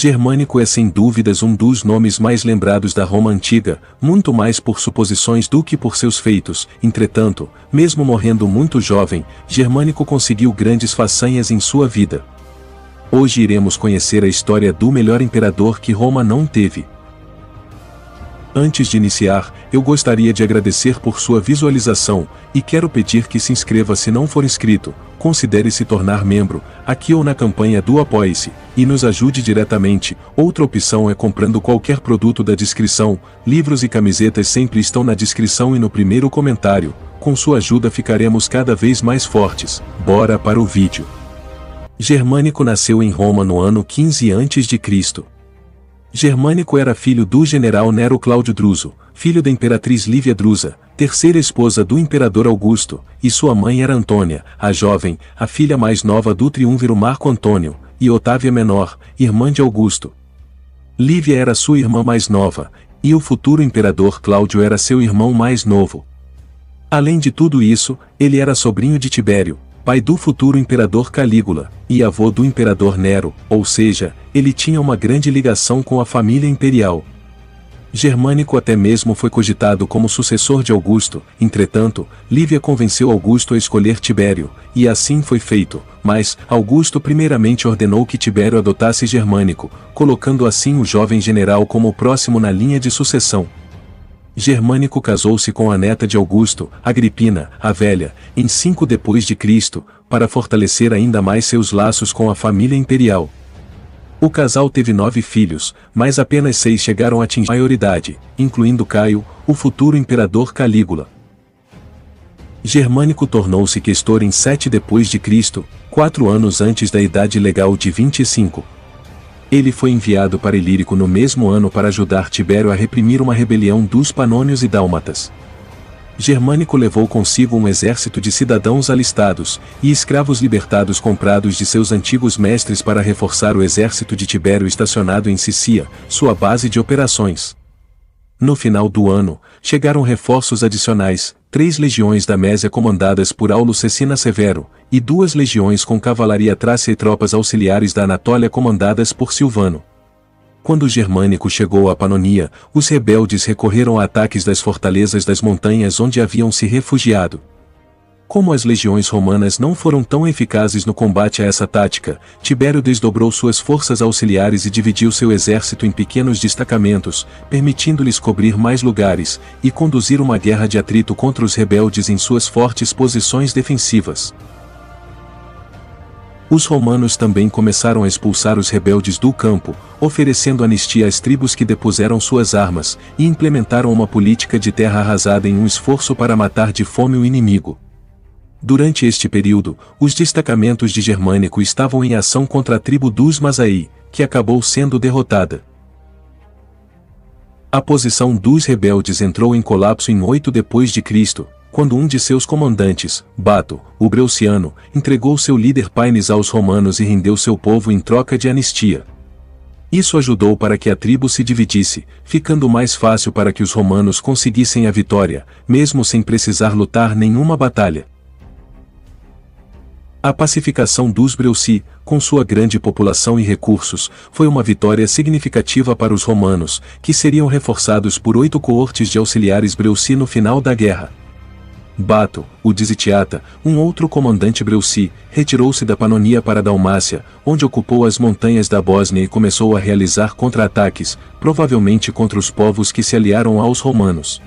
Germânico é sem dúvidas um dos nomes mais lembrados da Roma antiga, muito mais por suposições do que por seus feitos. Entretanto, mesmo morrendo muito jovem, Germânico conseguiu grandes façanhas em sua vida. Hoje iremos conhecer a história do melhor imperador que Roma não teve. Antes de iniciar, eu gostaria de agradecer por sua visualização, e quero pedir que se inscreva se não for inscrito, considere se tornar membro, aqui ou na campanha do Apoie-se, e nos ajude diretamente. Outra opção é comprando qualquer produto da descrição, livros e camisetas sempre estão na descrição e no primeiro comentário. Com sua ajuda ficaremos cada vez mais fortes. Bora para o vídeo. Germânico nasceu em Roma no ano 15 a.C. Germânico era filho do general Nero Cláudio Druso, filho da imperatriz Lívia Drusa, terceira esposa do imperador Augusto, e sua mãe era Antônia, a jovem, a filha mais nova do triunviro Marco Antônio, e Otávia menor, irmã de Augusto. Lívia era sua irmã mais nova, e o futuro imperador Cláudio era seu irmão mais novo. Além de tudo isso, ele era sobrinho de Tibério, pai do futuro imperador Calígula, e avô do imperador Nero, ou seja, ele tinha uma grande ligação com a família imperial. Germânico até mesmo foi cogitado como sucessor de Augusto. Entretanto, Lívia convenceu Augusto a escolher Tibério, e assim foi feito, mas Augusto primeiramente ordenou que Tibério adotasse Germânico, colocando assim o jovem general como o próximo na linha de sucessão. Germânico casou-se com a neta de Augusto, Agripina, a velha, em 5 d.C., para fortalecer ainda mais seus laços com a família imperial. O casal teve 9 filhos, mas apenas 6 chegaram a atingir a maioridade, incluindo Caio, o futuro imperador Calígula. Germânico tornou-se questor em 7 d.C., 4 anos antes da idade legal de 25. Ele foi enviado para Ilírico no mesmo ano para ajudar Tibério a reprimir uma rebelião dos Panônios e Dálmatas. Germânico levou consigo um exército de cidadãos alistados, e escravos libertados comprados de seus antigos mestres para reforçar o exército de Tibério estacionado em Sicília, sua base de operações. No final do ano, chegaram reforços adicionais, 3 legiões da Mésia comandadas por Aulo Cecina Severo, e 2 legiões com cavalaria trácia e tropas auxiliares da Anatólia comandadas por Silvano. Quando Germânico chegou à Panonia, os rebeldes recorreram a ataques das fortalezas das montanhas onde haviam se refugiado. Como as legiões romanas não foram tão eficazes no combate a essa tática, Tibério desdobrou suas forças auxiliares e dividiu seu exército em pequenos destacamentos, permitindo-lhes cobrir mais lugares, e conduzir uma guerra de atrito contra os rebeldes em suas fortes posições defensivas. Os romanos também começaram a expulsar os rebeldes do campo, oferecendo anistia às tribos que depuseram suas armas, e implementaram uma política de terra arrasada em um esforço para matar de fome o inimigo. Durante este período, os destacamentos de Germânico estavam em ação contra a tribo dos Masaí, que acabou sendo derrotada. A posição dos rebeldes entrou em colapso em 8 d.C., quando um de seus comandantes, Bato, o Breuciano, entregou seu líder Paines aos romanos e rendeu seu povo em troca de anistia. Isso ajudou para que a tribo se dividisse, ficando mais fácil para que os romanos conseguissem a vitória, mesmo sem precisar lutar nenhuma batalha. A pacificação dos Breuci, com sua grande população e recursos, foi uma vitória significativa para os romanos, que seriam reforçados por 8 coortes de auxiliares Breuci no final da guerra. Bato, o Dizitiata, um outro comandante Breuci, retirou-se da Panonia para a Dalmácia, onde ocupou as montanhas da Bósnia e começou a realizar contra-ataques, provavelmente contra os povos que se aliaram aos romanos.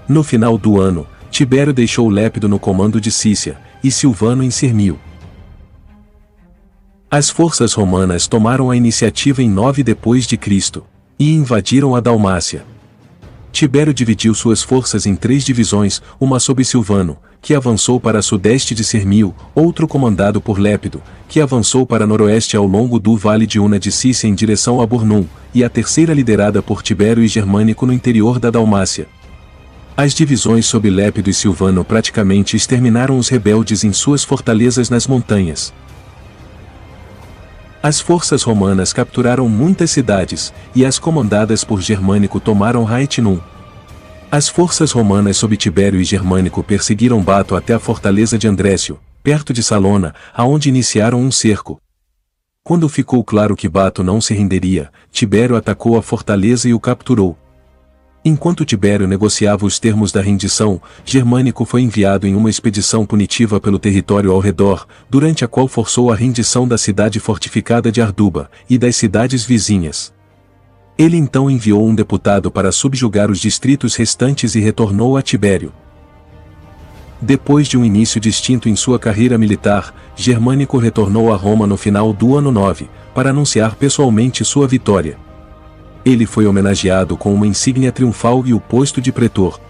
No final do ano, Tibério deixou Lépido no comando de Cícia, e Silvano em Sirmio. As forças romanas tomaram a iniciativa em 9 d.C. e invadiram a Dalmácia. Tibério dividiu suas forças em 3 divisões, uma sob Silvano, que avançou para sudeste de Sirmio, outro comandado por Lépido, que avançou para noroeste ao longo do vale de Una de Cícia em direção a Burnum, e a terceira liderada por Tibério e Germânico no interior da Dalmácia. As divisões sob Lépido e Silvano praticamente exterminaram os rebeldes em suas fortalezas nas montanhas. As forças romanas capturaram muitas cidades, e as comandadas por Germânico tomaram Raetinum. As forças romanas sob Tibério e Germânico perseguiram Bato até a fortaleza de Andrécio, perto de Salona, aonde iniciaram um cerco. Quando ficou claro que Bato não se renderia, Tibério atacou a fortaleza e o capturou. Enquanto Tibério negociava os termos da rendição, Germânico foi enviado em uma expedição punitiva pelo território ao redor, durante a qual forçou a rendição da cidade fortificada de Arduba, e das cidades vizinhas. Ele então enviou um deputado para subjugar os distritos restantes e retornou a Tibério. Depois de um início distinto em sua carreira militar, Germânico retornou a Roma no final do ano 9, para anunciar pessoalmente sua vitória. Ele foi homenageado com uma insígnia triunfal e o posto de pretor.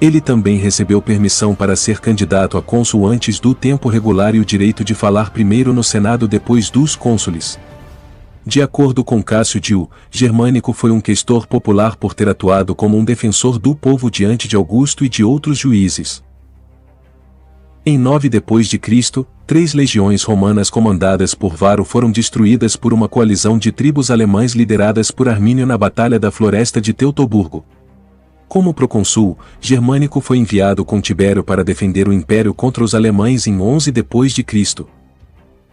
Ele também recebeu permissão para ser candidato a cônsul antes do tempo regular e o direito de falar primeiro no Senado depois dos cônsules. De acordo com Cássio Dio, Germânico foi um questor popular por ter atuado como um defensor do povo diante de Augusto e de outros juízes. Em 9 d.C., 3 legiões romanas comandadas por Varo foram destruídas por uma coalizão de tribos alemãs lideradas por Armínio na Batalha da Floresta de Teutoburgo. Como procônsul, Germânico foi enviado com Tibério para defender o império contra os alemães em 11 d.C.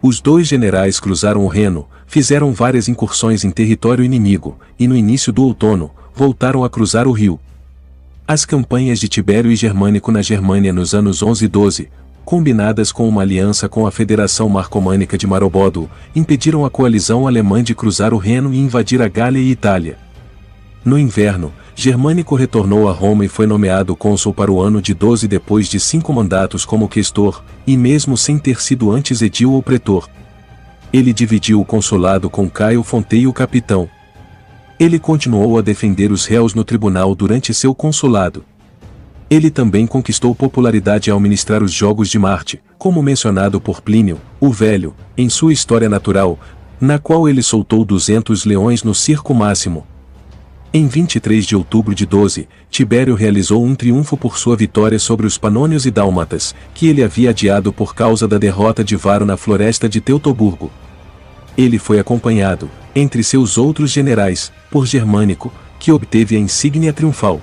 Os dois generais cruzaram o Reno, fizeram várias incursões em território inimigo, e no início do outono, voltaram a cruzar o rio. As campanhas de Tibério e Germânico na Germânia nos anos 11 e 12, combinadas com uma aliança com a Federação Marcomânica de Maroboduo, impediram a coalizão alemã de cruzar o Reno e invadir a Gália e Itália. No inverno, Germânico retornou a Roma e foi nomeado cônsul para o ano de 12 depois de 5 mandatos como questor, e mesmo sem ter sido antes edil ou pretor. Ele dividiu o consulado com Caio Fonteio capitão. Ele continuou a defender os réus no tribunal durante seu consulado. Ele também conquistou popularidade ao ministrar os Jogos de Marte, como mencionado por Plínio, o Velho, em sua História Natural, na qual ele soltou 200 leões no Circo Máximo. Em 23 de outubro de 12, Tibério realizou um triunfo por sua vitória sobre os Panônios e Dálmatas, que ele havia adiado por causa da derrota de Varo na floresta de Teutoburgo. Ele foi acompanhado, entre seus outros generais, por Germânico, que obteve a insígnia triunfal.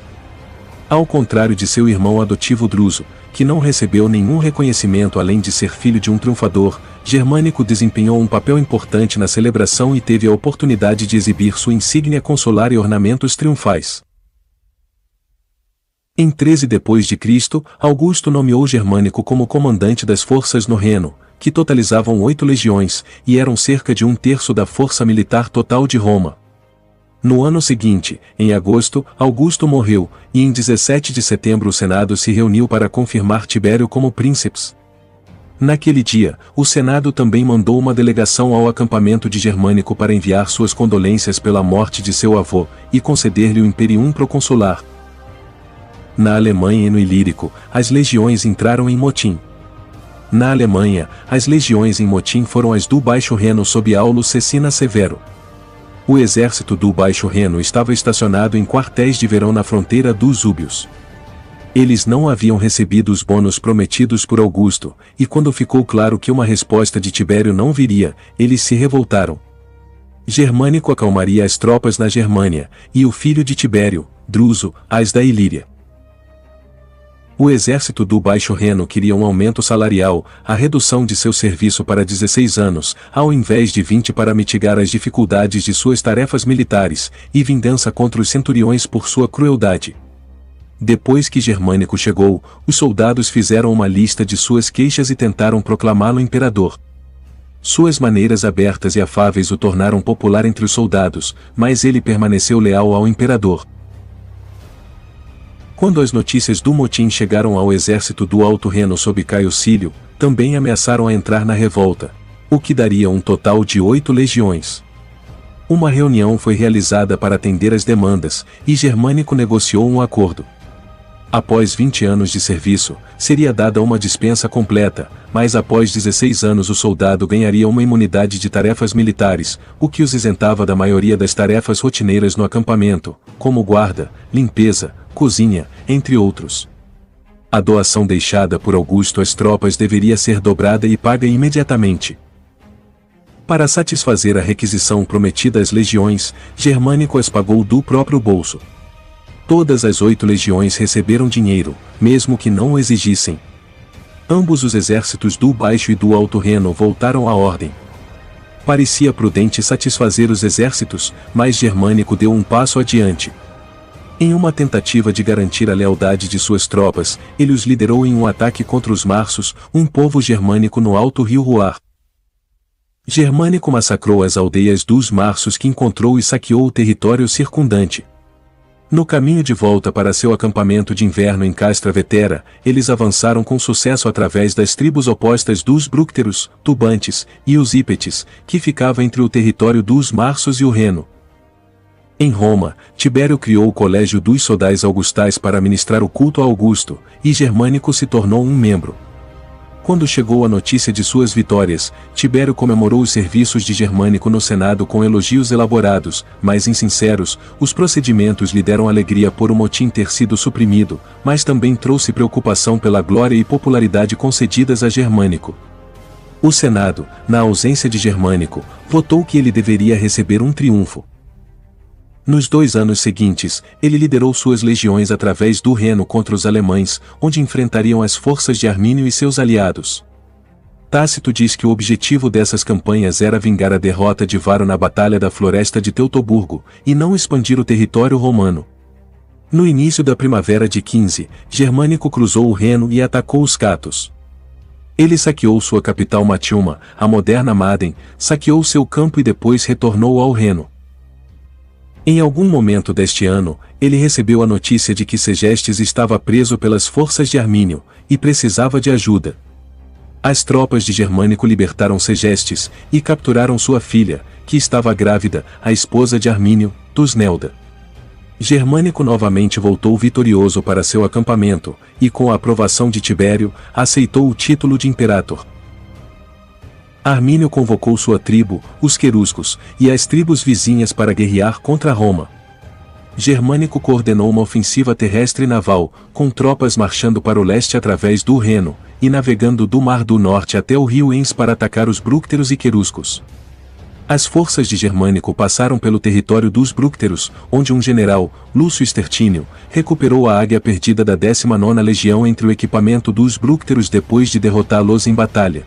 Ao contrário de seu irmão adotivo Druso, que não recebeu nenhum reconhecimento além de ser filho de um triunfador, Germânico desempenhou um papel importante na celebração e teve a oportunidade de exibir sua insígnia consular e ornamentos triunfais. Em 13 d.C., Augusto nomeou Germânico como comandante das forças no Reno, que totalizavam 8 legiões, e eram cerca de 1/3 da força militar total de Roma. No ano seguinte, em agosto, Augusto morreu, e em 17 de setembro o Senado se reuniu para confirmar Tibério como princeps. Naquele dia, o Senado também mandou uma delegação ao acampamento de Germânico para enviar suas condolências pela morte de seu avô, e conceder-lhe o imperium proconsular. Na Alemanha e no Ilírico, as legiões entraram em motim. Na Alemanha, as legiões em motim foram as do Baixo Reno sob Aulus Cecina Severo. O exército do Baixo Reno estava estacionado em quartéis de verão na fronteira dos Úbios. Eles não haviam recebido os bônus prometidos por Augusto, e quando ficou claro que uma resposta de Tibério não viria, eles se revoltaram. Germânico acalmaria as tropas na Germânia, e o filho de Tibério, Druso, as da Ilíria. O exército do Baixo Reno queria um aumento salarial, a redução de seu serviço para 16 anos, ao invés de 20 para mitigar as dificuldades de suas tarefas militares, e vingança contra os centuriões por sua crueldade. Depois que Germânico chegou, os soldados fizeram uma lista de suas queixas e tentaram proclamá-lo imperador. Suas maneiras abertas e afáveis o tornaram popular entre os soldados, mas ele permaneceu leal ao imperador. Quando as notícias do motim chegaram ao exército do Alto Reno sob Caio Cílio, também ameaçaram a entrar na revolta, o que daria um total de 8 legiões. Uma reunião foi realizada para atender as demandas, e Germânico negociou um acordo. Após 20 anos de serviço, seria dada uma dispensa completa, mas após 16 anos o soldado ganharia uma imunidade de tarefas militares, o que os isentava da maioria das tarefas rotineiras no acampamento, como guarda, limpeza, cozinha, entre outros. A doação deixada por Augusto às tropas deveria ser dobrada e paga imediatamente. Para satisfazer a requisição prometida às legiões, Germânico as pagou do próprio bolso. Todas as 8 legiões receberam dinheiro, mesmo que não o exigissem. Ambos os exércitos do Baixo e do Alto Reno voltaram à ordem. Parecia prudente satisfazer os exércitos, mas Germânico deu um passo adiante. Em uma tentativa de garantir a lealdade de suas tropas, ele os liderou em um ataque contra os Marsos, um povo germânico no alto rio Ruar. Germânico massacrou as aldeias dos Marsos que encontrou e saqueou o território circundante. No caminho de volta para seu acampamento de inverno em Castra Vetera, eles avançaram com sucesso através das tribos opostas dos Brúcteros, Tubantes e os Ípetes, que ficava entre o território dos Marsos e o Reno. Em Roma, Tibério criou o Colégio dos Sodais Augustais para ministrar o culto a Augusto, e Germânico se tornou um membro. Quando chegou a notícia de suas vitórias, Tibério comemorou os serviços de Germânico no Senado com elogios elaborados, mas insinceros. Os procedimentos lhe deram alegria por o motim ter sido suprimido, mas também trouxe preocupação pela glória e popularidade concedidas a Germânico. O Senado, na ausência de Germânico, votou que ele deveria receber um triunfo. Nos 2 anos seguintes, ele liderou suas legiões através do Reno contra os alemães, onde enfrentariam as forças de Armínio e seus aliados. Tácito diz que o objetivo dessas campanhas era vingar a derrota de Varo na Batalha da Floresta de Teutoburgo, e não expandir o território romano. No início da primavera de 15, Germânico cruzou o Reno e atacou os Catos. Ele saqueou sua capital Matiuma, a moderna Maden, saqueou seu campo e depois retornou ao Reno. Em algum momento deste ano, ele recebeu a notícia de que Segestes estava preso pelas forças de Armínio, e precisava de ajuda. As tropas de Germânico libertaram Segestes, e capturaram sua filha, que estava grávida, a esposa de Armínio, Tusnelda. Germânico novamente voltou vitorioso para seu acampamento, e com a aprovação de Tibério, aceitou o título de imperador. Armínio convocou sua tribo, os Queruscos, e as tribos vizinhas para guerrear contra Roma. Germânico coordenou uma ofensiva terrestre e naval, com tropas marchando para o leste através do Reno, e navegando do Mar do Norte até o rio Enns para atacar os Brúcteros e Queruscos. As forças de Germânico passaram pelo território dos Brúcteros, onde um general, Lúcio Stertínio, recuperou a águia perdida da 19ª Legião entre o equipamento dos Brúcteros depois de derrotá-los em batalha.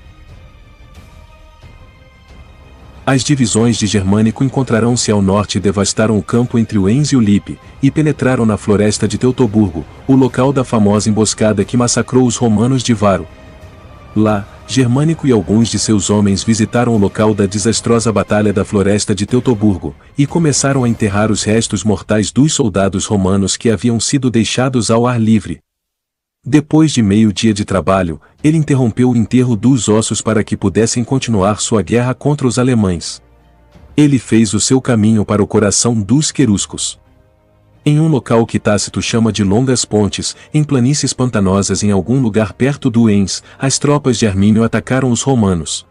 As divisões de Germânico encontraram-se ao norte e devastaram o campo entre o Enns e o Lippe, e penetraram na floresta de Teutoburgo, o local da famosa emboscada que massacrou os romanos de Varo. Lá, Germânico e alguns de seus homens visitaram o local da desastrosa batalha da floresta de Teutoburgo, e começaram a enterrar os restos mortais dos soldados romanos que haviam sido deixados ao ar livre. Depois de meio dia de trabalho, ele interrompeu o enterro dos ossos para que pudessem continuar sua guerra contra os alemães. Ele fez o seu caminho para o coração dos Queruscos. Em um local que Tácito chama de Longas Pontes, em planícies pantanosas em algum lugar perto do Enns, as tropas de Armínio atacaram os romanos.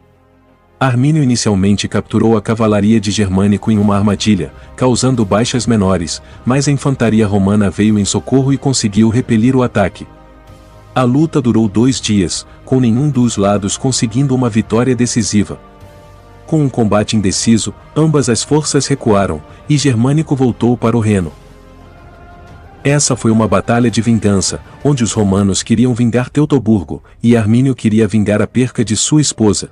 Armínio inicialmente capturou a cavalaria de Germânico em uma armadilha, causando baixas menores, mas a infantaria romana veio em socorro e conseguiu repelir o ataque. A luta durou 2 dias, com nenhum dos lados conseguindo uma vitória decisiva. Com um combate indeciso, ambas as forças recuaram, e Germânico voltou para o Reno. Essa foi uma batalha de vingança, onde os romanos queriam vingar Teutoburgo, e Armínio queria vingar a perca de sua esposa.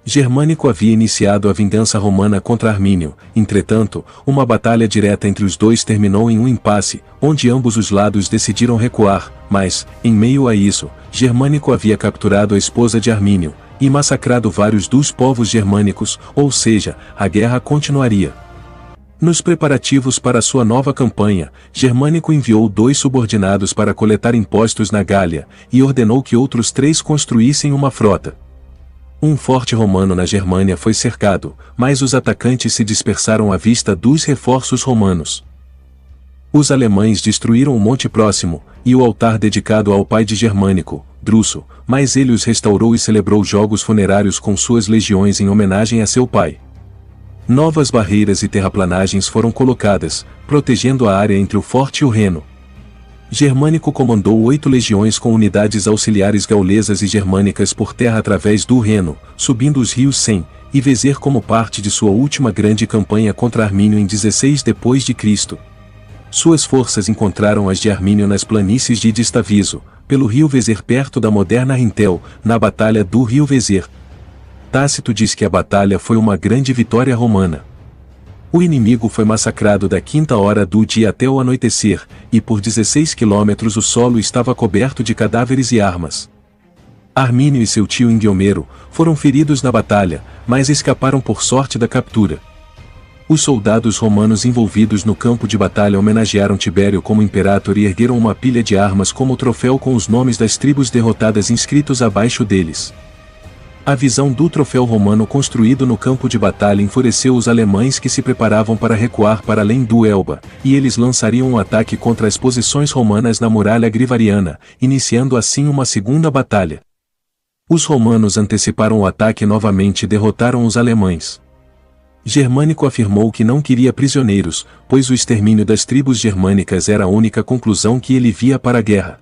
Germânico havia iniciado a vingança romana contra Armínio, entretanto, uma batalha direta entre os dois terminou em um impasse, onde ambos os lados decidiram recuar, mas, em meio a isso, Germânico havia capturado a esposa de Armínio, e massacrado vários dos povos germânicos, ou seja, a guerra continuaria. Nos preparativos para sua nova campanha, Germânico enviou 2 subordinados para coletar impostos na Gália, e ordenou que outros 3 construíssem uma frota. Um forte romano na Germânia foi cercado, mas os atacantes se dispersaram à vista dos reforços romanos. Os alemães destruíram o monte próximo, e o altar dedicado ao pai de Germânico, Druso, mas ele os restaurou e celebrou jogos funerários com suas legiões em homenagem a seu pai. Novas barreiras e terraplanagens foram colocadas, protegendo a área entre o forte e o Reno. Germânico comandou 8 legiões com unidades auxiliares gaulesas e germânicas por terra através do Reno, subindo os rios Sen e Vezer como parte de sua última grande campanha contra Armínio em 16 d.C. Suas forças encontraram as de Armínio nas planícies de Distaviso, pelo rio Vezer perto da moderna Rintel, na Batalha do Rio Vezer. Tácito diz que a batalha foi uma grande vitória romana. O inimigo foi massacrado da 5ª hora do dia até o anoitecer, e por 16 quilômetros o solo estava coberto de cadáveres e armas. Armínio e seu tio Inguiomero foram feridos na batalha, mas escaparam por sorte da captura. Os soldados romanos envolvidos no campo de batalha homenagearam Tibério como imperator e ergueram uma pilha de armas como troféu com os nomes das tribos derrotadas inscritos abaixo deles. A visão do troféu romano construído no campo de batalha enfureceu os alemães que se preparavam para recuar para além do Elba, e eles lançariam um ataque contra as posições romanas na muralha grivariana, iniciando assim uma segunda batalha. Os romanos anteciparam o ataque novamente e derrotaram os alemães. Germânico afirmou que não queria prisioneiros, pois o extermínio das tribos germânicas era a única conclusão que ele via para a guerra.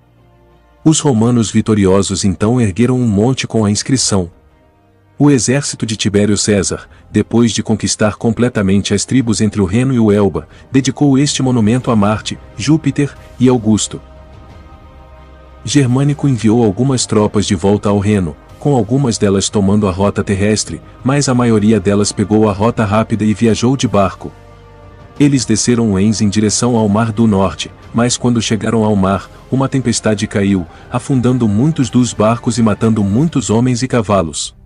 Os romanos vitoriosos então ergueram um monte com a inscrição: o exército de Tibério César, depois de conquistar completamente as tribos entre o Reno e o Elba, dedicou este monumento a Marte, Júpiter e Augusto. Germânico enviou algumas tropas de volta ao Reno, com algumas delas tomando a rota terrestre, mas a maioria delas pegou a rota rápida e viajou de barco. Eles desceram o Enz em direção ao Mar do Norte, mas quando chegaram ao mar, uma tempestade caiu, afundando muitos dos barcos e matando muitos homens e cavalos.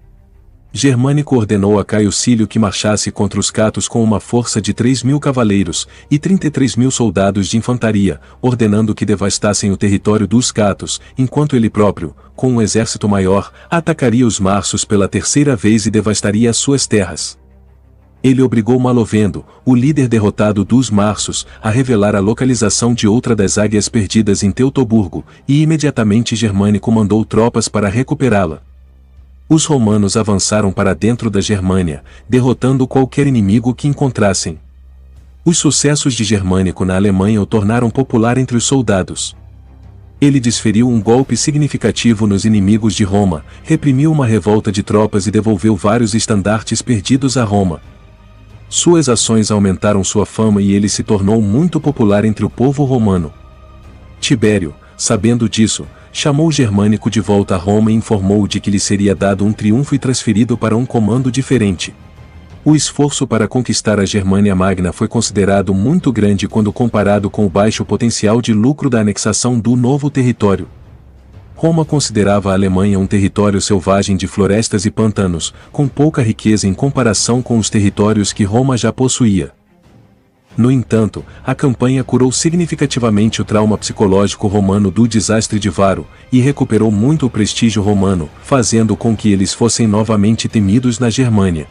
Germânico ordenou a Caio Cílio que marchasse contra os catos com uma força de 3.000 cavaleiros e 33.000 soldados de infantaria, ordenando que devastassem o território dos catos, enquanto ele próprio, com um exército maior, atacaria os marços pela 3ª vez e devastaria as suas terras. Ele obrigou Malovendo, o líder derrotado dos marços, a revelar a localização de outra das águias perdidas em Teutoburgo, e imediatamente Germânico mandou tropas para recuperá-la. Os romanos avançaram para dentro da Germânia, derrotando qualquer inimigo que encontrassem. Os sucessos de Germânico na Alemanha o tornaram popular entre os soldados. Ele desferiu um golpe significativo nos inimigos de Roma, reprimiu uma revolta de tropas e devolveu vários estandartes perdidos a Roma. Suas ações aumentaram sua fama e ele se tornou muito popular entre o povo romano. Tibério, sabendo disso, chamou Germânico de volta a Roma e informou de que lhe seria dado um triunfo e transferido para um comando diferente. O esforço para conquistar a Germânia Magna foi considerado muito grande quando comparado com o baixo potencial de lucro da anexação do novo território. Roma considerava a Alemanha um território selvagem de florestas e pantanos, com pouca riqueza em comparação com os territórios que Roma já possuía. No entanto, a campanha curou significativamente o trauma psicológico romano do desastre de Varo, e recuperou muito o prestígio romano, fazendo com que eles fossem novamente temidos na Germânia.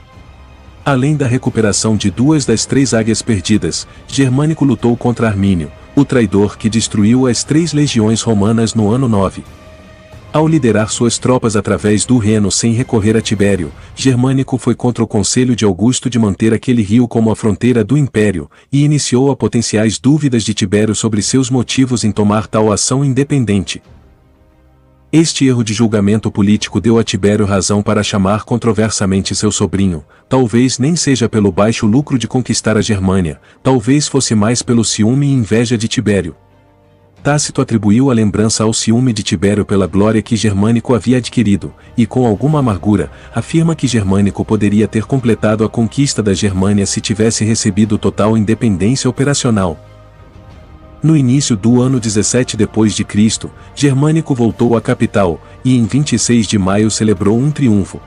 Além da recuperação de 2 das 3 águias perdidas, Germânico lutou contra Armínio, o traidor que destruiu as 3 legiões romanas no ano 9. Ao liderar suas tropas através do Reno sem recorrer a Tibério, Germânico foi contra o conselho de Augusto de manter aquele rio como a fronteira do império, e iniciou a potenciais dúvidas de Tibério sobre seus motivos em tomar tal ação independente. Este erro de julgamento político deu a Tibério razão para chamar controversamente seu sobrinho, talvez nem seja pelo baixo lucro de conquistar a Germânia, talvez fosse mais pelo ciúme e inveja de Tibério. Tácito atribuiu a lembrança ao ciúme de Tibério pela glória que Germânico havia adquirido, e com alguma amargura, afirma que Germânico poderia ter completado a conquista da Germânia se tivesse recebido total independência operacional. No início do ano 17 d.C., Germânico voltou à capital, e em 26 de maio celebrou um triunfo.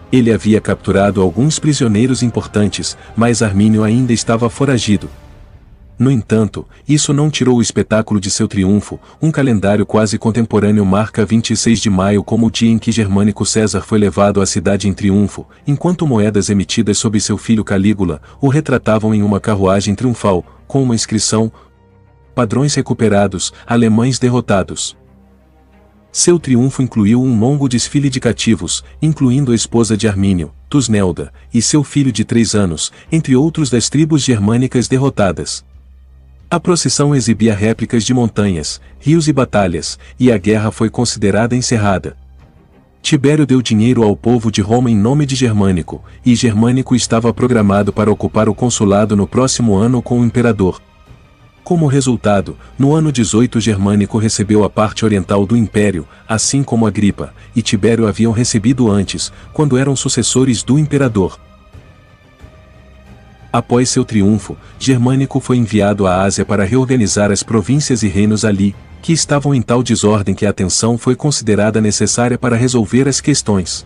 Ele havia capturado alguns prisioneiros importantes, mas Armínio ainda estava foragido. No entanto, isso não tirou o espetáculo de seu triunfo. Um calendário quase contemporâneo marca 26 de maio como o dia em que Germânico César foi levado à cidade em triunfo, enquanto moedas emitidas sob seu filho Calígula o retratavam em uma carruagem triunfal, com uma inscrição: padrões recuperados, alemães derrotados. Seu triunfo incluiu um longo desfile de cativos, incluindo a esposa de Armínio, Tusnelda, e seu filho de 3 anos, entre outros das tribos germânicas derrotadas. A procissão exibia réplicas de montanhas, rios e batalhas, e a guerra foi considerada encerrada. Tibério deu dinheiro ao povo de Roma em nome de Germânico, e Germânico estava programado para ocupar o consulado no próximo ano com o imperador. Como resultado, no ano 18 Germânico recebeu a parte oriental do império, assim como Agripa e Tibério haviam recebido antes, quando eram sucessores do imperador. Após seu triunfo, Germânico foi enviado à Ásia para reorganizar as províncias e reinos ali, que estavam em tal desordem que a atenção foi considerada necessária para resolver as questões.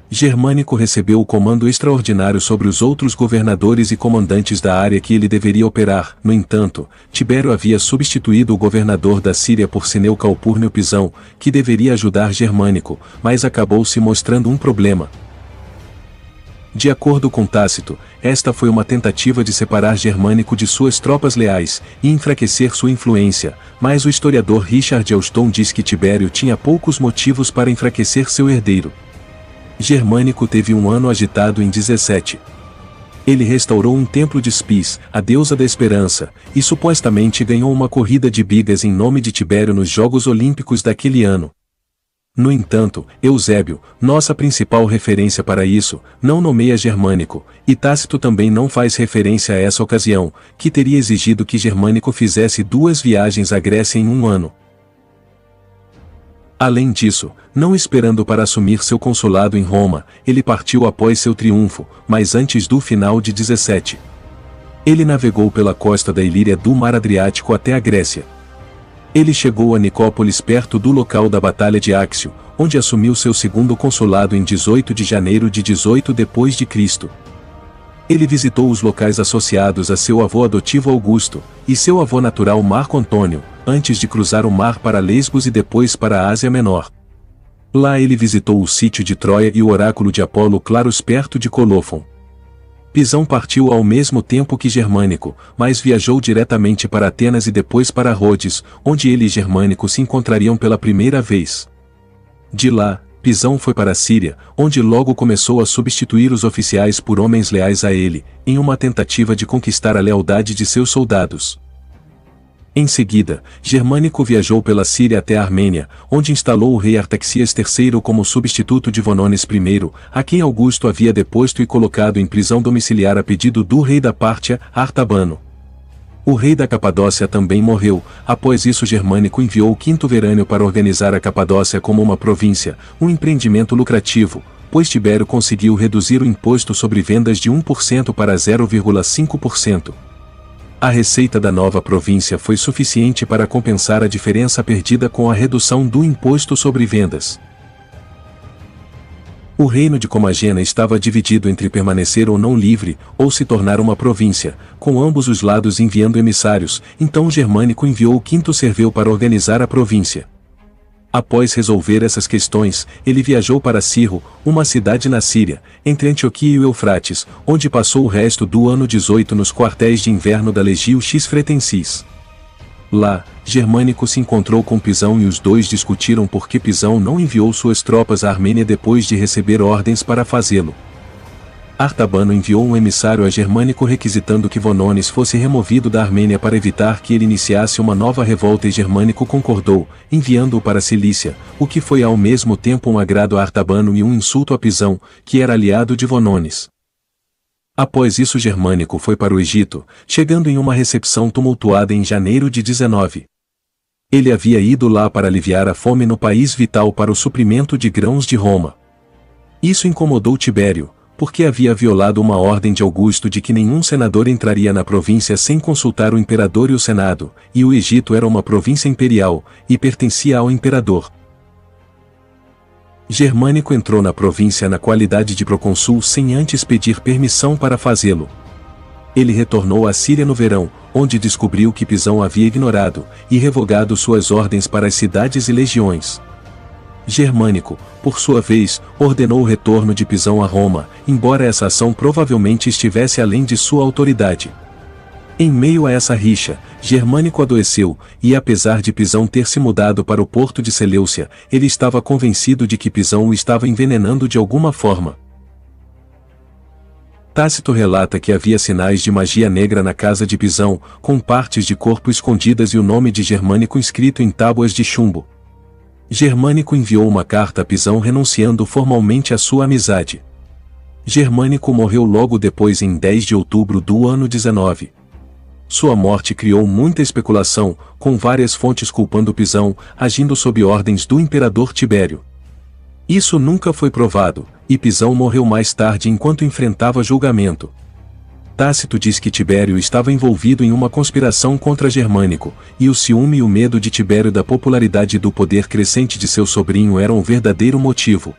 Germânico recebeu o comando extraordinário sobre os outros governadores e comandantes da área que ele deveria operar. No entanto, Tibério havia substituído o governador da Síria por Cineu Calpurnio Pisão, que deveria ajudar Germânico, mas acabou se mostrando um problema. De acordo com Tácito, esta foi uma tentativa de separar Germânico de suas tropas leais e enfraquecer sua influência, mas o historiador Richard Elston diz que Tibério tinha poucos motivos para enfraquecer seu herdeiro. Germânico teve um ano agitado em 17. Ele restaurou um templo de Spis, a deusa da esperança, e supostamente ganhou uma corrida de bigas em nome de Tibério nos Jogos Olímpicos daquele ano. No entanto, Eusébio, nossa principal referência para isso, não nomeia Germânico, e Tácito também não faz referência a essa ocasião, que teria exigido que Germânico fizesse 2 viagens à Grécia em um ano. Além disso, não esperando para assumir seu consulado em Roma, ele partiu após seu triunfo, mas antes do final de 17. Ele navegou pela costa da Ilíria do Mar Adriático até a Grécia. Ele chegou a Nicópolis perto do local da Batalha de Áxio, onde assumiu seu segundo consulado em 18 de janeiro de 18 d.C. Ele visitou os locais associados a seu avô adotivo Augusto, e seu avô natural Marco Antônio, antes de cruzar o mar para Lesbos e depois para a Ásia Menor. Lá ele visitou o sítio de Troia e o oráculo de Apolo Claros perto de Colofon. Pisão partiu ao mesmo tempo que Germânico, mas viajou diretamente para Atenas e depois para Rhodes, onde ele e Germânico se encontrariam pela primeira vez. De lá, Pisão foi para a Síria, onde logo começou a substituir os oficiais por homens leais a ele, em uma tentativa de conquistar a lealdade de seus soldados. Em seguida, Germânico viajou pela Síria até a Armênia, onde instalou o rei Artaxias III como substituto de Vonones I, a quem Augusto havia deposto e colocado em prisão domiciliar a pedido do rei da Pártia, Artabano. O rei da Capadócia também morreu. Após isso Germânico enviou o Quinto Verâneo para organizar a Capadócia como uma província, um empreendimento lucrativo, pois Tibério conseguiu reduzir o imposto sobre vendas de 1% para 0,5%. A receita da nova província foi suficiente para compensar a diferença perdida com a redução do imposto sobre vendas. O reino de Comagena estava dividido entre permanecer ou não livre, ou se tornar uma província, com ambos os lados enviando emissários, então Germânico enviou o Quinto Serveu para organizar a província. Após resolver essas questões, ele viajou para Cirro, uma cidade na Síria, entre Antioquia e o Eufrates, onde passou o resto do ano 18 nos quartéis de inverno da Legio X Fretensis. Lá, Germânico se encontrou com Pisão e os dois discutiram por que Pisão não enviou suas tropas à Armênia depois de receber ordens para fazê-lo. Artabano enviou um emissário a Germânico requisitando que Vonones fosse removido da Armênia para evitar que ele iniciasse uma nova revolta e Germânico concordou, enviando-o para Cilícia, o que foi ao mesmo tempo um agrado a Artabano e um insulto a Pisão, que era aliado de Vonones. Após isso Germânico foi para o Egito, chegando em uma recepção tumultuada em janeiro de 19. Ele havia ido lá para aliviar a fome no país vital para o suprimento de grãos de Roma. Isso incomodou Tibério, porque havia violado uma ordem de Augusto de que nenhum senador entraria na província sem consultar o imperador e o senado, e o Egito era uma província imperial, e pertencia ao imperador. Germânico entrou na província na qualidade de procônsul sem antes pedir permissão para fazê-lo. Ele retornou à Síria no verão, onde descobriu que Pisão havia ignorado e revogado suas ordens para as cidades e legiões. Germânico, por sua vez, ordenou o retorno de Pisão a Roma, embora essa ação provavelmente estivesse além de sua autoridade. Em meio a essa rixa, Germânico adoeceu, e apesar de Pisão ter se mudado para o porto de Seleucia, ele estava convencido de que Pisão o estava envenenando de alguma forma. Tácito relata que havia sinais de magia negra na casa de Pisão, com partes de corpo escondidas e o nome de Germânico inscrito em tábuas de chumbo. Germânico enviou uma carta a Pisão renunciando formalmente à sua amizade. Germânico morreu logo depois em 10 de outubro do ano 19. Sua morte criou muita especulação, com várias fontes culpando Pisão, agindo sob ordens do imperador Tibério. Isso nunca foi provado, e Pisão morreu mais tarde enquanto enfrentava julgamento. Tácito diz que Tibério estava envolvido em uma conspiração contra Germânico, e o ciúme e o medo de Tibério da popularidade e do poder crescente de seu sobrinho eram o verdadeiro motivo.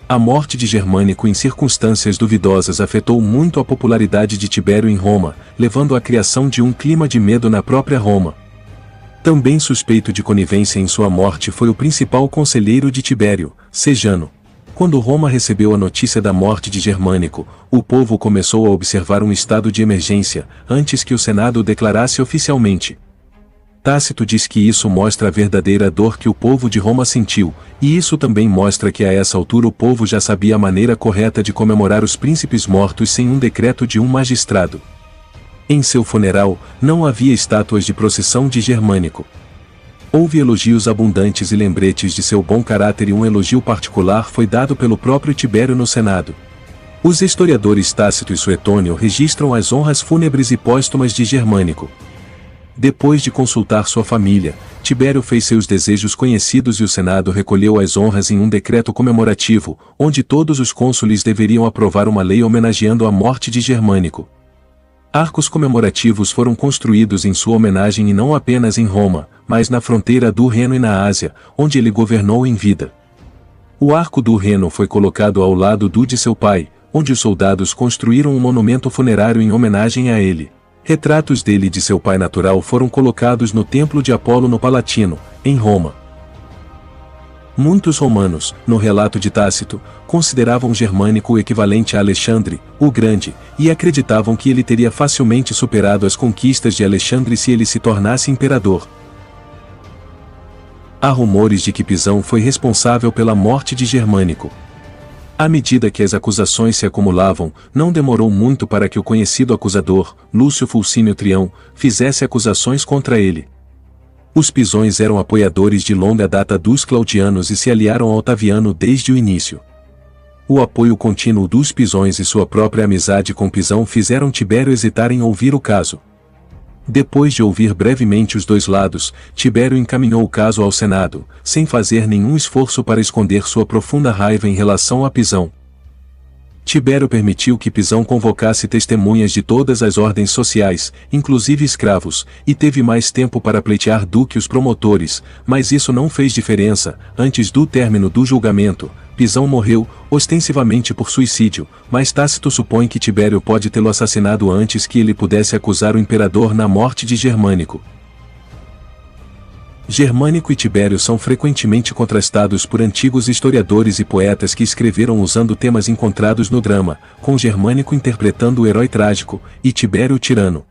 A morte de Germânico em circunstâncias duvidosas afetou muito a popularidade de Tibério em Roma, levando à criação de um clima de medo na própria Roma. Também suspeito de conivência em sua morte foi o principal conselheiro de Tibério, Sejano. Quando Roma recebeu a notícia da morte de Germânico, o povo começou a observar um estado de emergência, antes que o Senado o declarasse oficialmente. Tácito diz que isso mostra a verdadeira dor que o povo de Roma sentiu, e isso também mostra que a essa altura o povo já sabia a maneira correta de comemorar os príncipes mortos sem um decreto de um magistrado. Em seu funeral, não havia estátuas de procissão de Germânico. Houve elogios abundantes e lembretes de seu bom caráter e um elogio particular foi dado pelo próprio Tibério no Senado. Os historiadores Tácito e Suetônio registram as honras fúnebres e póstumas de Germânico. Depois de consultar sua família, Tibério fez seus desejos conhecidos e o Senado recolheu as honras em um decreto comemorativo, onde todos os cônsules deveriam aprovar uma lei homenageando a morte de Germânico. Arcos comemorativos foram construídos em sua homenagem e não apenas em Roma, mas na fronteira do Reno e na Ásia, onde ele governou em vida. O Arco do Reno foi colocado ao lado do de seu pai, onde os soldados construíram um monumento funerário em homenagem a ele. Retratos dele e de seu pai natural foram colocados no Templo de Apolo no Palatino, em Roma. Muitos romanos, no relato de Tácito, consideravam Germânico o equivalente a Alexandre, o Grande, e acreditavam que ele teria facilmente superado as conquistas de Alexandre se ele se tornasse imperador. Há rumores de que Pisão foi responsável pela morte de Germânico. À medida que as acusações se acumulavam, não demorou muito para que o conhecido acusador, Lúcio Fulcínio Trião, fizesse acusações contra ele. Os Pisões eram apoiadores de longa data dos Claudianos e se aliaram a Otaviano desde o início. O apoio contínuo dos Pisões e sua própria amizade com Pisão fizeram Tibério hesitar em ouvir o caso. Depois de ouvir brevemente os dois lados, Tibério encaminhou o caso ao Senado, sem fazer nenhum esforço para esconder sua profunda raiva em relação a Pisão. Tibério permitiu que Pisão convocasse testemunhas de todas as ordens sociais, inclusive escravos, e teve mais tempo para pleitear do que os promotores, mas isso não fez diferença. Antes do término do julgamento, Pisão morreu, ostensivamente por suicídio, mas Tácito supõe que Tibério pode tê-lo assassinado antes que ele pudesse acusar o imperador na morte de Germânico. Germânico e Tibério são frequentemente contrastados por antigos historiadores e poetas que escreveram usando temas encontrados no drama, com Germânico interpretando o herói trágico, e Tibério o tirano.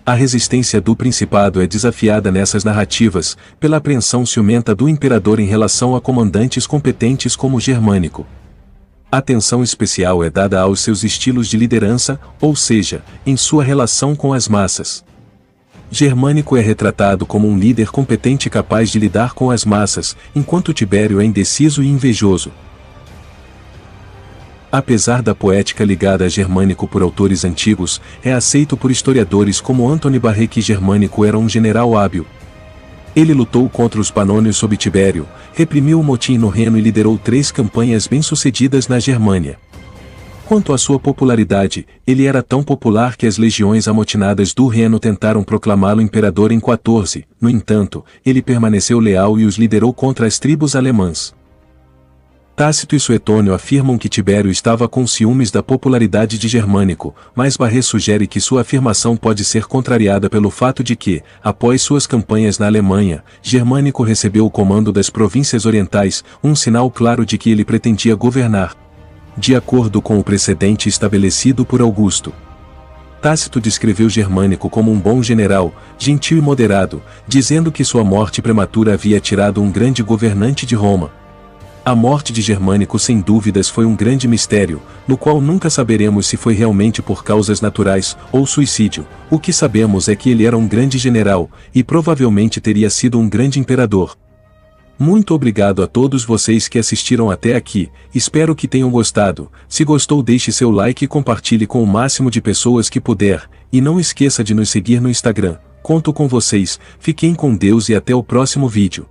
A resistência do principado é desafiada nessas narrativas, pela apreensão ciumenta do imperador em relação a comandantes competentes como Germânico. Atenção especial é dada aos seus estilos de liderança, ou seja, em sua relação com as massas. Germânico é retratado como um líder competente e capaz de lidar com as massas, enquanto Tibério é indeciso e invejoso. Apesar da poética ligada a Germânico por autores antigos, é aceito por historiadores como Antony Barré que Germânico era um general hábil. Ele lutou contra os Panônios sob Tibério, reprimiu o motim no Reno e liderou 3 campanhas bem-sucedidas na Germânia. Quanto à sua popularidade, ele era tão popular que as legiões amotinadas do Reno tentaram proclamá-lo imperador em 14, no entanto, ele permaneceu leal e os liderou contra as tribos alemãs. Tácito e Suetônio afirmam que Tibério estava com ciúmes da popularidade de Germânico, mas Barré sugere que sua afirmação pode ser contrariada pelo fato de que, após suas campanhas na Alemanha, Germânico recebeu o comando das províncias orientais, um sinal claro de que ele pretendia governar. De acordo com o precedente estabelecido por Augusto. Tácito descreveu Germânico como um bom general, gentil e moderado, dizendo que sua morte prematura havia tirado um grande governante de Roma. A morte de Germânico sem dúvidas foi um grande mistério, no qual nunca saberemos se foi realmente por causas naturais ou suicídio. O que sabemos é que ele era um grande general, e provavelmente teria sido um grande imperador. Muito obrigado a todos vocês que assistiram até aqui, espero que tenham gostado. Se gostou, deixe seu like e compartilhe com o máximo de pessoas que puder, e não esqueça de nos seguir no Instagram. Conto com vocês, fiquem com Deus e até o próximo vídeo.